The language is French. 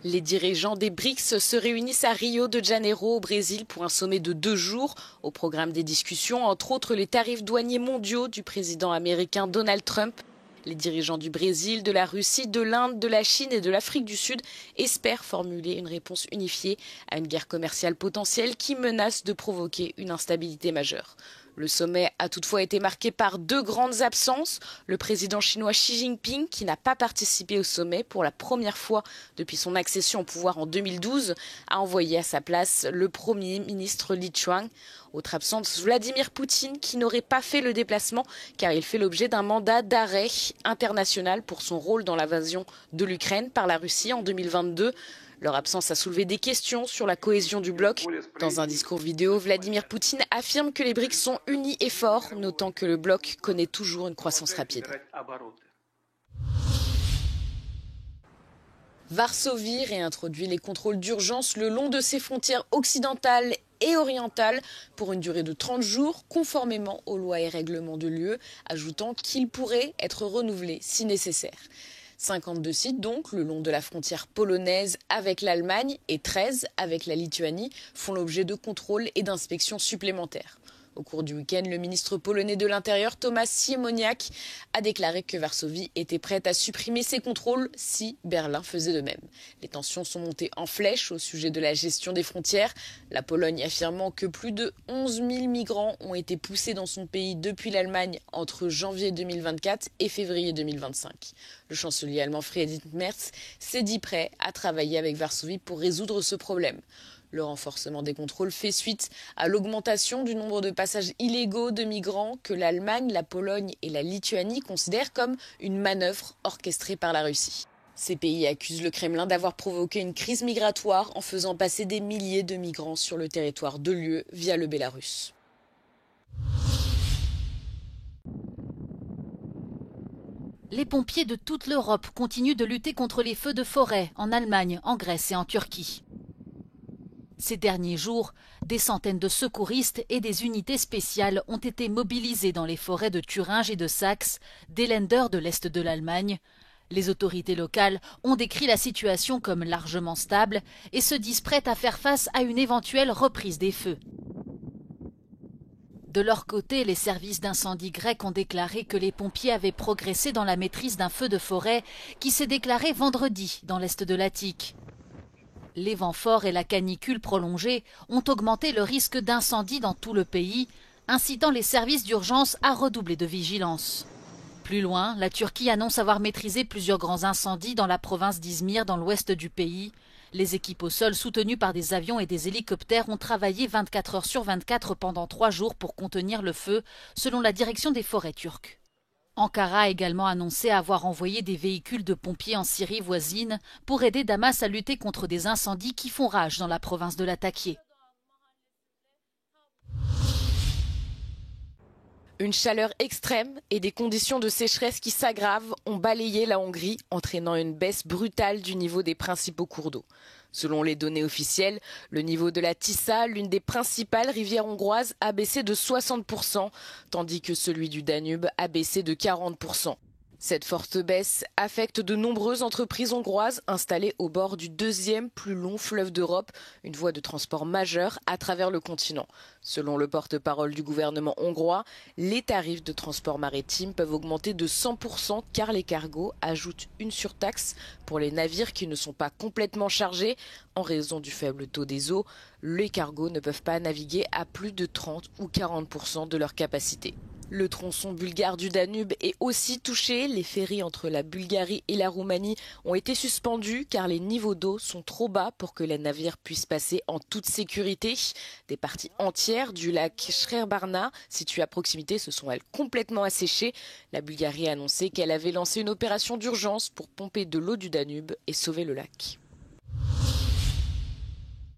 Les dirigeants des BRICS se réunissent à Rio de Janeiro au Brésil pour un sommet de 2 jours. Au programme des discussions, entre autres les tarifs douaniers mondiaux du président américain Donald Trump. Les dirigeants du Brésil, de la Russie, de l'Inde, de la Chine et de l'Afrique du Sud espèrent formuler une réponse unifiée à une guerre commerciale potentielle qui menace de provoquer une instabilité majeure. Le sommet a toutefois été marqué par 2 grandes absences. Le président chinois Xi Jinping, qui n'a pas participé au sommet pour la première fois depuis son accession au pouvoir en 2012, a envoyé à sa place le Premier ministre Li Qiang. Autre absence, Vladimir Poutine, qui n'aurait pas fait le déplacement car il fait l'objet d'un mandat d'arrêt international pour son rôle dans l'invasion de l'Ukraine par la Russie en 2022. Leur absence a soulevé des questions sur la cohésion du bloc. Dans un discours vidéo, Vladimir Poutine affirme que les BRICS sont unis et forts, notant que le bloc connaît toujours une croissance rapide. Varsovie réintroduit les contrôles d'urgence le long de ses frontières occidentales et orientales pour une durée de 30 jours, conformément aux lois et règlements de l'UE, ajoutant qu'ils pourraient être renouvelés si nécessaire. 52 sites donc, le long de la frontière polonaise avec l'Allemagne et 13 avec la Lituanie, font l'objet de contrôles et d'inspections supplémentaires. Au cours du week-end, le ministre polonais de l'Intérieur, Tomasz Siemoniak, a déclaré que Varsovie était prête à supprimer ces contrôles si Berlin faisait de même. Les tensions sont montées en flèche au sujet de la gestion des frontières, la Pologne affirmant que plus de 11 000 migrants ont été poussés dans son pays depuis l'Allemagne entre janvier 2024 et février 2025. Le chancelier allemand Friedrich Merz s'est dit prêt à travailler avec Varsovie pour résoudre ce problème. Le renforcement des contrôles fait suite à l'augmentation du nombre de passages illégaux de migrants que l'Allemagne, la Pologne et la Lituanie considèrent comme une manœuvre orchestrée par la Russie. Ces pays accusent le Kremlin d'avoir provoqué une crise migratoire en faisant passer des milliers de migrants sur le territoire de l'UE via le Bélarus. Les pompiers de toute l'Europe continuent de lutter contre les feux de forêt en Allemagne, en Grèce et en Turquie. Ces derniers jours, des centaines de secouristes et des unités spéciales ont été mobilisés dans les forêts de Thuringe et de Saxe, des Länder de l'Est de l'Allemagne. Les autorités locales ont décrit la situation comme largement stable et se disent prêtes à faire face à une éventuelle reprise des feux. De leur côté, les services d'incendie grecs ont déclaré que les pompiers avaient progressé dans la maîtrise d'un feu de forêt qui s'est déclaré vendredi dans l'Est de l'Attique. Les vents forts et la canicule prolongée ont augmenté le risque d'incendie dans tout le pays, incitant les services d'urgence à redoubler de vigilance. Plus loin, la Turquie annonce avoir maîtrisé plusieurs grands incendies dans la province d'Izmir, dans l'ouest du pays. Les équipes au sol soutenues par des avions et des hélicoptères ont travaillé 24 heures sur 24 pendant 3 jours pour contenir le feu, selon la direction des forêts turques. Ankara a également annoncé avoir envoyé des véhicules de pompiers en Syrie voisine pour aider Damas à lutter contre des incendies qui font rage dans la province de Latakia. Une chaleur extrême et des conditions de sécheresse qui s'aggravent ont balayé la Hongrie, entraînant une baisse brutale du niveau des principaux cours d'eau. Selon les données officielles, le niveau de la Tisa, l'une des principales rivières hongroises, a baissé de 60%, tandis que celui du Danube a baissé de 40%. Cette forte baisse affecte de nombreuses entreprises hongroises installées au bord du 2e plus long fleuve d'Europe, une voie de transport majeure à travers le continent. Selon le porte-parole du gouvernement hongrois, les tarifs de transport maritime peuvent augmenter de 100% car les cargos ajoutent une surtaxe pour les navires qui ne sont pas complètement chargés. En raison du faible taux des eaux, les cargos ne peuvent pas naviguer à plus de 30 ou 40% de leur capacité. Le tronçon bulgare du Danube est aussi touché. Les ferries entre la Bulgarie et la Roumanie ont été suspendus car les niveaux d'eau sont trop bas pour que les navires puissent passer en toute sécurité. Des parties entières du lac Shrebarna, situé à proximité, se sont elles complètement asséchées. La Bulgarie a annoncé qu'elle avait lancé une opération d'urgence pour pomper de l'eau du Danube et sauver le lac.